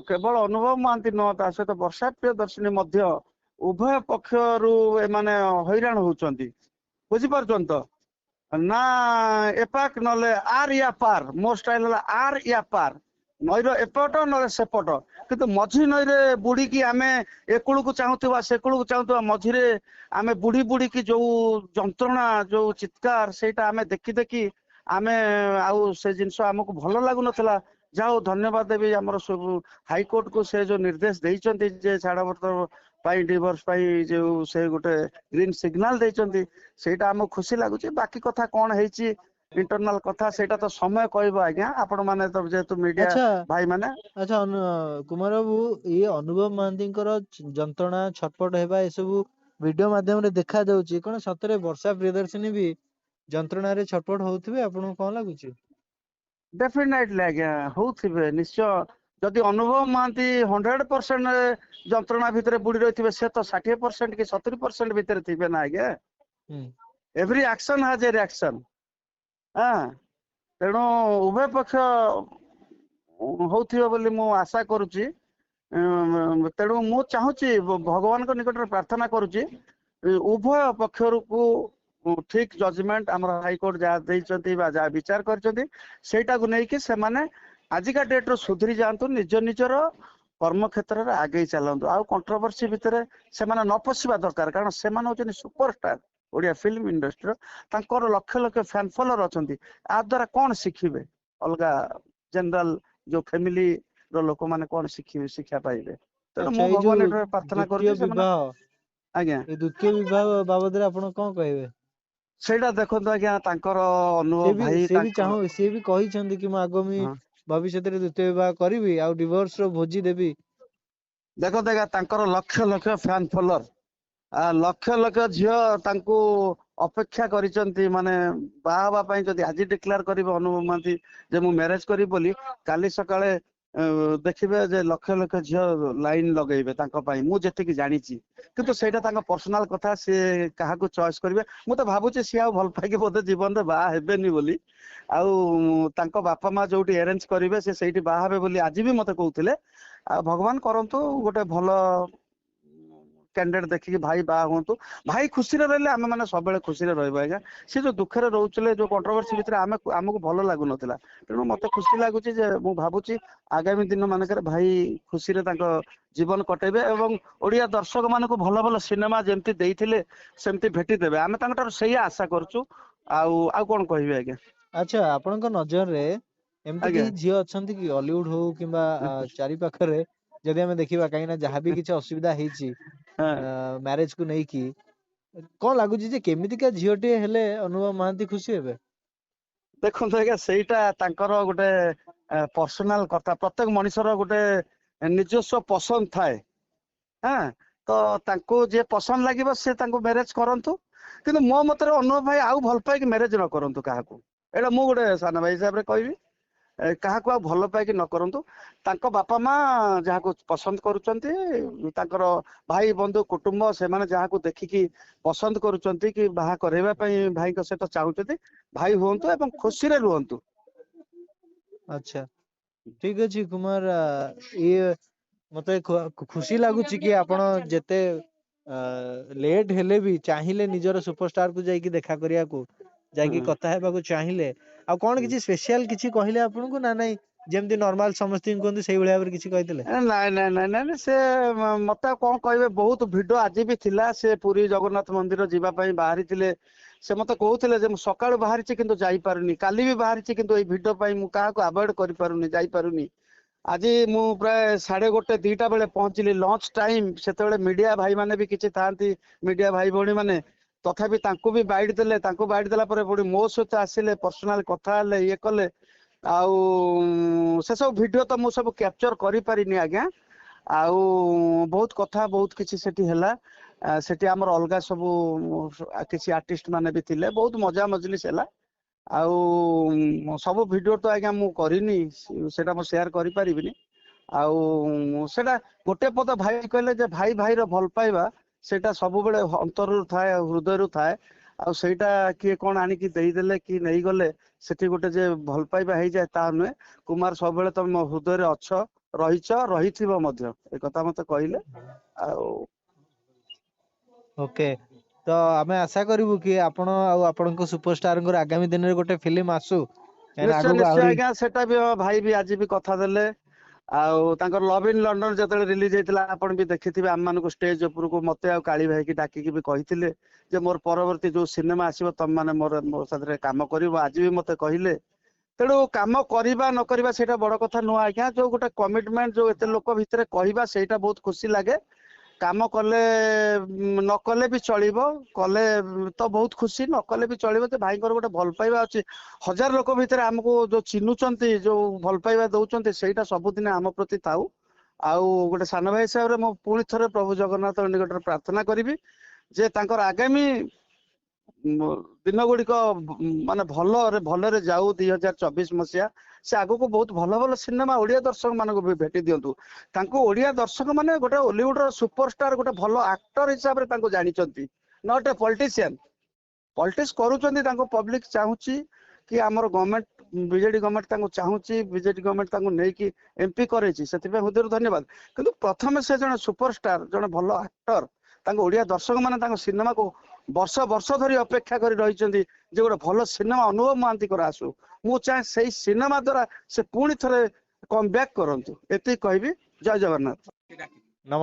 କେବଳ ଅନୁଭବ ମହାନ୍ତି ନୁହଁ, ତା ସହିତ ବର୍ଷା ପ୍ରିୟଦର୍ଶିନୀ ମଧ୍ୟ ଉଭୟ ପକ୍ଷରୁ ଏମାନେ ହଇରାଣ ହଉଛନ୍ତି, ବୁଝିପାରୁଛନ୍ତି ତ? ନା ଏପାକ ନହେଲେ ଆର ୟା ପାର, ମୋ ଷ୍ଟାଇଲ ହେଲା ଆର ୟା ପାର, ନଈର ଏପଟ ନହେଲେ ସେପଟ, କିନ୍ତୁ ମଝି ନଈରେ ବୁଡିକି ଆମେ ଏକୁଳକୁ ଚାହୁଁଥିବା ସେକୁଳକୁ ଚାହୁଁଥିବା, ମଝିରେ ଆମେ ବୁଡି ବୁଡିକି ଯୋଉ ଯନ୍ତ୍ରଣା ଯୋଉ ଚିତ୍କାର ସେଇଟା ଆମେ ଦେଖି ଦେଖି ଆମେ ଆଉ ସେ ଜିନିଷ ଆମକୁ ଭଲ ଲାଗୁନଥିଲା। ଯାହା ହଉ ଧନ୍ୟବାଦ ଦେବି ଆମର ସବୁ ହାଇକୋର୍ଟ କୁ, ସେ ଯୋଉ ନିର୍ଦ୍ଦେଶ ଦେଇଛନ୍ତି ଯେ ଛାଡପତ୍ର ପାଇଁ ଡିଭୋର୍ସ ପାଇଁ ଯୋଉ ସେ ଗୋଟେ ଗ୍ରୀନ ସିଗ୍ନାଲ ଦେଇଛନ୍ତି, ସେଇଟା ଆମକୁ ଖୁସି ଲାଗୁଛି। ବାକି କଥା କଣ ହେଇଛି ଇଣ୍ଟରନାଲ କଥା ସେଇଟା ତ ସମୟ କହିବ ଆଜ୍ଞା, ଆପଣ ମାନେ ତ ଯେହେତୁ ମିଡିଆ ଆଚ୍ଛା ଭାଇ ମାନେ। ଆଚ୍ଛା କୁମାର ବାବୁ, ଇଏ ଅନୁଭବ ମହାନ୍ତିଙ୍କର ଯନ୍ତ୍ରଣା ଛଟପଟ ହେବା ଏସବୁ ଭିଡିଓ ମାଧ୍ୟମରେ ଦେଖା ଯାଉଛି, କଣ ସତରେ ବର୍ଷା ପ୍ରିୟଦର୍ଶିନୀ ବି ଯନ୍ତ୍ରଣାରେ ଛଟପଟ ହଉଥିବେ? ଆପଣଙ୍କୁ କଣ ଲାଗୁଛି? ଡେଫିନେଟଲି ଆଜ୍ଞା ହଉଥିବେ ନିଶ୍ଚୟ। ଯଦି ଅନୁଭବ ମହାନ୍ତି 100% ଯନ୍ତ୍ରଣା ଭିତରେ ବୁଡି ରହିଥିବେ, ସେ ତ 60% କି 70% ଭିତରେ ଥିବେ ନା ଆଜ୍ଞା। ହୁଁ। Every action has a reaction. ତେଣୁ ଉଭୟ ପକ୍ଷ ହଉଥିବ ବୋଲି ମୁଁ ଆଶା କରୁଛି। ତେଣୁ ମୁଁ ଚାହୁଁଛି, ଭଗବାନଙ୍କ ନିକଟରେ ପ୍ରାର୍ଥନା କରୁଛି, ଉଭୟ ପକ୍ଷରୁ ଠିକ ଜଜମେଣ୍ଟ ଆମର ହାଇକୋର୍ଟ ଯାହା ଦେଇଛନ୍ତି ବା ଯାହା ବିଚାର କରିଛନ୍ତି ସେଇଟାକୁ ନେଇକି ସେମାନେ ଆଜିକା ଡେଟ୍ ରୁ ସୁଧୁରି ଯାଆନ୍ତୁ, ନିଜ ନିଜର କର୍ମକ୍ଷେତ୍ରରେ ଆଗେଇ ଚାଲନ୍ତୁ, ଆଉ କଣ୍ଟ୍ରୋଭର୍ସି ଭିତରେ ସେମାନେ ନ ପଶିବା ଦରକାର। କାରଣ ସେମାନେ ହଉଛନ୍ତି ସୁପରଷ୍ଟାର ଓଡିଆ ଫିଲ୍ମ ଇଣ୍ଡଷ୍ଟ୍ରିର, ତାଙ୍କର ଲକ୍ଷ ଲକ୍ଷ ଫ୍ୟାନ ଫଲୋଅର ଅଛନ୍ତି। ଆ ଦ୍ୱାରା କଣ ଶିଖିବେ ଅଲଗା ଜେନେରାଲ ଯୋଉ ଫ୍ୟାମିଲି ର ଲୋକମାନେ, କଣ ଶିଖିବେ, ଶିକ୍ଷା ପାଇବେ? ତେଣୁ ଆଚ୍ଛା, ମୁଁ ଏଇ ଭଗବାନ ଯୋଉ ଏଠାରେ ପ୍ରାର୍ଥନା ଦ୍ଵିତୀୟ କରୁଛି ସେମାନେ। ବିବାହ, ଆଜ୍ଞା ଏଇ ଦ୍ଵିତୀୟ ବିବାହ ବାବଦରେ ଆପଣ କଣ କହିବେ? ସେଇଟା ଦେଖନ୍ତୁ ଆଜ୍ଞା, ତାଙ୍କର ଅନୁଭବ ଭାଇ ସେ ବି ତାଙ୍କ ସିଏ ବି କହିଛନ୍ତି କି ମୁଁ ଆଗାମୀ ହଁ ଭବିଷ୍ୟତରେ ଦ୍ୱିତୀୟ ବିବାହ କରିବି ଆଉ ଡିଭୋର୍ସ ର ଭୋଜି ଦେବି। ଦେଖନ୍ତୁ ଆଜ୍ଞା, ତାଙ୍କର ଲକ୍ଷ ଲକ୍ଷ ଫ୍ୟାନ ଫଲୋଅର, ଲକ୍ଷ ଲକ୍ଷ ଝିଅ ତାଙ୍କୁ ଅପେକ୍ଷା କରିଛନ୍ତି, ମାନେ ବାହା ହେବା ପାଇଁ। ଯଦି ଆଜି ଡିକ୍ଲେୟାର କରିବେ ଅନୁଭବ ମହାନ୍ତି ଯେ ମୁଁ ମ୍ୟାରେଜ କରିବି ବୋଲି, କାଲି ସକାଳେ ଦେଖିବେ ଯେ ଲକ୍ଷ ଲକ୍ଷ ଝିଅ ଲାଇନ ଲଗେଇବେ ତାଙ୍କ ପାଇଁ, ମୁଁ ଯେତିକି ଜାଣିଛି। କିନ୍ତୁ ସେଇଟା ତାଙ୍କ ପର୍ସନାଲ କଥା, ସିଏ କାହାକୁ ଚଏସ୍ କରିବେ। ମୁଁ ତ ଭାବୁଛି ସିଏ ଆଉ ଭଲ ପାଇକି ବୋଧେ ଜୀବନରେ ବାହା ହେବେନି ବୋଲି, ଆଉ ତାଙ୍କ ବାପା ମା ଯୋଉଠି ଆରେଞ୍ଜ କରିବେ ସେ ସେଇଠି ବାହା ହେବେ ବୋଲି ଆଜି ବି ମତେ କହୁଥିଲେ। ଆଉ ଭଗବାନ କରନ୍ତୁ ଗୋଟେ ଭଲ କ୍ୟାଣ୍ଡିଡେଟ୍ ଦେଖିକି ଭାଇ ବାହା ହୁଅନ୍ତୁ। ଭାଇ ଖୁସିରେ ରହିଲେ ଆମେ ମାନେ ସବୁବେଳେ ଖୁସିରେ ରହିବୁ ଆଜ୍ଞା। ସେ ଯୋଉ ଦୁଃଖରେ ରହୁଥିଲେ, ଯୋଉ କଣ୍ଟ୍ରୋଭର୍ସି ଭିତରେ ଆମକୁ ଭଲ ଲାଗୁନଥିଲା। ତେଣୁ ମତେ ଖୁସି ଲାଗୁଛି ଯେ ମୁଁ ଭାବୁଛି ଆଗାମୀ ଦିନ ମାନଙ୍କରେ ଭାଇ ଖୁସିରେ ତାଙ୍କ ଜୀବନ କଟେଇବେ, ଏବଂ ଓଡିଆ ଦର୍ଶକ ମାନଙ୍କୁ ଭଲ ଭଲ ସିନେମା ଯେମିତି ଦେଇଥିଲେ ସେମିତି ଭେଟିଦେବେ, ଆମେ ତାଙ୍କ ଠାରୁ ସେଇଆ ଆଶା କରୁଛୁ। ଆଉ କଣ କହିବି ଆଜ୍ଞା। ଆଚ୍ଛା, ଆପଣଙ୍କ ନଜରରେ ଏମିତି ଆଜ୍ଞା କେହି ଝିଅ ଅଛନ୍ତି କି ଅଲିଉଡ ହଉ କିମ୍ବା ଚାରି ପାଖରେ, ଯଦି ଆମେ ଦେଖିବା, କାହିଁକି ନା ଯାହାବି କିଛି ଅସୁବିଧା ହେଇଛି ହଁ ମ୍ୟାରେଜ କୁ ନେଇକି, କଣ ଲାଗୁଛି ଯେ କେମିତିକା ଝିଅଟିଏ ହେଲେ ଅନୁଭବ ମହାନ୍ତି ଖୁସି ହେବେ? ଦେଖନ୍ତୁ ଆଜ୍ଞା, ସେଇଟା ତାଙ୍କର ଗୋଟେ ପର୍ସନାଲ କଥା। ପ୍ରତ୍ୟେକ ମଣିଷର ଗୋଟେ ନିଜସ୍ୱ ପସନ୍ଦ ଥାଏ। ତ ତାଙ୍କୁ ଯିଏ ପସନ୍ଦ ଲାଗିବ ସେ ତାଙ୍କୁ ମ୍ୟାରେଜ କରନ୍ତୁ। କିନ୍ତୁ ମୋ ମତରେ ଅନୁଭବ ଭାଇ ଆଉ ଭଲ ପାଇକି ମ୍ୟାରେଜ ନ କରନ୍ତୁ କାହାକୁ। ଏଇଟା ମୁଁ ଗୋଟେ ସାନ ଭାଇ ହିସାବରେ କହିବି, କାହାକୁ ଆଉ ଭଲ ପାଇକି ନ କରନ୍ତୁ। ତାଙ୍କ ବାପା ମା ଯାହାକୁ ପସନ୍ଦ କରୁଛନ୍ତି, ତାଙ୍କର ଭାଇ ବନ୍ଧୁ କୁଟୁମ୍ବ ସେମାନେ ଯାହାକୁ ଦେଖିକି ପସନ୍ଦ କରୁଛନ୍ତି କି ବାହା କରାଇବା ପାଇଁ ଭାଇଙ୍କ ସହିତ ଚାହୁଁଛନ୍ତି, ଭାଇ ହୁଅନ୍ତୁ ଏବଂ ଖୁସିରେ ରୁହନ୍ତୁ। ଆଚ୍ଛା, ଠିକ ଅଛି କୁମାର, ଇଏ ମତେ ଖୁସି ଲାଗୁଛି କି ଆପଣ ଯେତେ ଲେଟ୍ ହେଲେ ବି ଚାହିଁଲେ ନିଜର ସୁପରଷ୍ଟାର କୁ ଯାଇକି ଦେଖା କରିବାକୁ, ଯାଇକି ହୁଁ କଥା ହେବାକୁ ଚାହିଁଲେ। ଆଉ କଣ ହୁଁ। କିଛି ସ୍ପେସିଆଲ କିଛି କହିଲେ ଆପଣଙ୍କୁ, ନା ନାଇଁ ଯେମିତି ନର୍ମାଲ ସମସ୍ତଙ୍କୁ କୁହନ୍ତି ସେଇଭଳିଆ ଭାବରେ କିଛି କହିଥିଲେ? ନାଇଁ ସେ ମତେ ଆଉ କଣ କହିବେ। ବହୁତ ଭିଡ ଆଜି ବି ଥିଲା, ସେ ପୁରୀ ଜଗନ୍ନାଥ ମନ୍ଦିର ଯିବା ପାଇଁ ବାହାରିଥିଲେ। ସେ ମତେ କହୁଥିଲେ ଯେ ମୁଁ ସକାଳୁ ବାହାରିଛି କିନ୍ତୁ ଯାଇପାରୁନି, କାଲି ବି ବାହାରିଛି କିନ୍ତୁ ଏଇ ଭିଡ ପାଇଁ ମୁଁ କାହାକୁ ଆଭଏଡ କରିପାରୁନି, ଯାଇପାରୁନି। ଆଜି ମୁଁ ପ୍ରାୟ 1:30 2ଟା ବେଳେ ପହଞ୍ଚିଲି, ଲଞ୍ଚ ଟାଇମ। ସେତେବେଳେ ମିଡିଆ ଭାଇ ମାନେ ବି କିଛି ଥାଆନ୍ତି, ମିଡିଆ ଭାଇ ଭଉଣୀ ମାନେ, ତଥାପି ତାଙ୍କୁ ବି ବାଇଟ୍ ଦେଲେ। ତାଙ୍କୁ ବାଇଟ୍ ଦେଲା ପରେ ପୁଣି ମୋ ସହିତ ଆସିଲେ, ପର୍ସନାଲ କଥା ହେଲେ, ଇଏ କଲେ। ଆଉ ସେ ସବୁ ଭିଡିଓ ତ ମୁଁ ସବୁ କ୍ୟାପଚର କରିପାରିନି ଆଜ୍ଞା। ଆଉ ବହୁତ କଥା, ବହୁତ କିଛି ସେଠି ହେଲା। ସେଠି ଆମର ଅଲଗା ସବୁ କିଛି ଆର୍ଟିଷ୍ଟ ମାନେ ବି ଥିଲେ, ବହୁତ ମଜା ମଜଲିସ ହେଲା। ଆଉ ସବୁ ଭିଡିଓ ତ ଆଜ୍ଞା ମୁଁ କରିନି, ସେଇଟା ମୁଁ ସେୟାର କରିପାରିବିନି। ଆଉ ସେଇଟା ଗୋଟେ ପଦ ଭାଇ କହିଲେ ଯେ ଭାଇ ଭାଇର ଭଲ ପାଇବା ସେଇଟା ସବୁବେଳେ ଅନ୍ତରରୁ ଥାଏ ଆଉ ହୃଦୟରୁ ଥାଏ। ଆଉ ସେଇଟା କିଏ କଣ ଆଣିକି ଦେଇଦେଲେ କି ନେଇଗଲେ ସେଠି ଗୋଟେ ଯେ ଭଲ ପାଇବା ହେଇଯାଏ ତାହା ନୁହେଁ। କୁମାର ସବୁବେଳେ ତମେ ମୋ ହୃଦୟରେ ଅଛ, ରହିଥିବ ମଧ୍ୟ ଏ କଥା ମତେ କହିଲେ। ଆଉ ଓକେ, ତ ଆମେ ଆଶା କରିବୁ କି ଆପଣ ଆଉ ଆପଣଙ୍କ ସୁପରଷ୍ଟାରଙ୍କର ଆଗାମୀ ଦିନରେ ଗୋଟେ ଫିଲ୍ମ ଆସୁ, କାହିଁକିନା ନିଶ୍ଚୟ ଆଗକୁ ନିଶ୍ଚୟ ଆହୁରି। ଆଜ୍ଞା, ସେଟା ବି ଭାଇ ବି ଆଜି ବି କଥା ଦେଲେ। ଆଉ ତାଙ୍କର ଲଭ୍ ଇନ୍ ଲଣ୍ଡନ ଯେତେବେଳେ ରିଲିଜ ହେଇଥିଲା ଆପଣ ବି ଦେଖିଥିବେ, ଆମମାନଙ୍କୁ ଷ୍ଟେଜ ଉପରକୁ ମତେ ଆଉ କାଳି ଭାଇକି ଡାକିକି ବି କହିଥିଲେ ଯେ ମୋର ପରବର୍ତ୍ତୀ ଯୋଉ ସିନେମା ଆସିବ ତମ ମାନେ ମୋ ସାଥିରେ କାମ କରିବ। ଆଜି ବି ମତେ କହିଲେ। ତେଣୁ କାମ କରିବା ନ କରିବା ସେଇଟା ବଡ କଥା ନୁହଁ ଆଜ୍ଞା, ଯୋଉ ଗୋଟେ କମିଟମେଣ୍ଟ ଯୋଉ ଏତେ ଲୋକ ଭିତରେ କହିବା ସେଇଟା ବହୁତ ଖୁସି ଲାଗେ। କାମ କଲେ ନ କଲେ ବି ଚଳିବ, କଲେ ତ ବହୁତ ଖୁସି, ନ କଲେ ବି ଚଳିବ। ଯେ ଭାଇଙ୍କର ଗୋଟେ ଭଲ ପାଇବା ଅଛି, ହଜାର ଲୋକ ଭିତରେ ଆମକୁ ଯୋଉ ଚିହ୍ନୁଛନ୍ତି, ଯୋଉ ଭଲ ପାଇବା ଦଉଛନ୍ତି, ସେଇଟା ସବୁଦିନ ଆମ ପ୍ରତି ଥାଉ। ଆଉ ଗୋଟେ ସାନ ଭାଇ ହିସାବରେ ମୁଁ ପୁଣି ଥରେ ପ୍ରଭୁ ଜଗନ୍ନାଥ ନିକଟରେ ପ୍ରାର୍ଥନା କରିବି ଯେ ତାଙ୍କର ଆଗାମୀ ଦିନ ଗୁଡିକ ମାନେ ଭଲରେ ଯାଉ। 2024 ମସିହା ସେ ଆଗକୁ ବହୁତ ଭଲ ଭଲ ସିନେମା ଓଡିଆ ଦର୍ଶକ ମାନଙ୍କୁ ବି ଭେଟି ଦିଅନ୍ତୁ। ତାଙ୍କୁ ଓଡିଆ ଦର୍ଶକ ମାନେ ଗୋଟେ ଓଲିଉଡ ର ସୁପରଷ୍ଟାର, ଗୋଟେ ଭଲ ଆକ୍ଟର ହିସାବରେ ତାଙ୍କୁ ଜାଣିଛନ୍ତି, ନଟ୍ ଏ ପଲିଟିସିଆନ। ପଲିଟିକ୍ସ କରୁଛନ୍ତି, ତାଙ୍କୁ ପବ୍ଲିକ ଚାହୁଁଛି କି ଆମର ଗଭର୍ଣ୍ଣମେଣ୍ଟ ବିଜେଡି ଗଭର୍ଣ୍ଣମେଣ୍ଟ ତାଙ୍କୁ ଚାହୁଁଛି, ବିଜେଡି ଗଭର୍ଣ୍ଣମେଣ୍ଟ ତାଙ୍କୁ ନେଇକି ଏମପି କରେଇଛି, ସେଥିପାଇଁ ହୃଦୟରୁ ଧନ୍ୟବାଦ। କିନ୍ତୁ ପ୍ରଥମେ ସେ ଜଣେ ସୁପରଷ୍ଟାର, ଜଣେ ଭଲ ଆକ୍ଟର। ତାଙ୍କ ଓଡିଆ ଦର୍ଶକ ମାନେ ତାଙ୍କ ସିନେମାକୁ ବର୍ଷ ବର୍ଷ ଧରି ଅପେକ୍ଷା କରି ରହିଛନ୍ତି ଯେ ଗୋଟେ ଭଲ ସିନେମା ଅନୁଭବ ମହାନ୍ତିଙ୍କର ଆସୁ। ମୁଁ ଚାହେଁ ସେଇ ସିନେମା ଦ୍ଵାରା ସେ ପୁଣି ଥରେ କମ୍ ବ୍ୟାକ୍ କରନ୍ତୁ, ଏତିକି କହିବି। ଜୟ ଜଗନ୍ନାଥ। ନମସ୍କାର।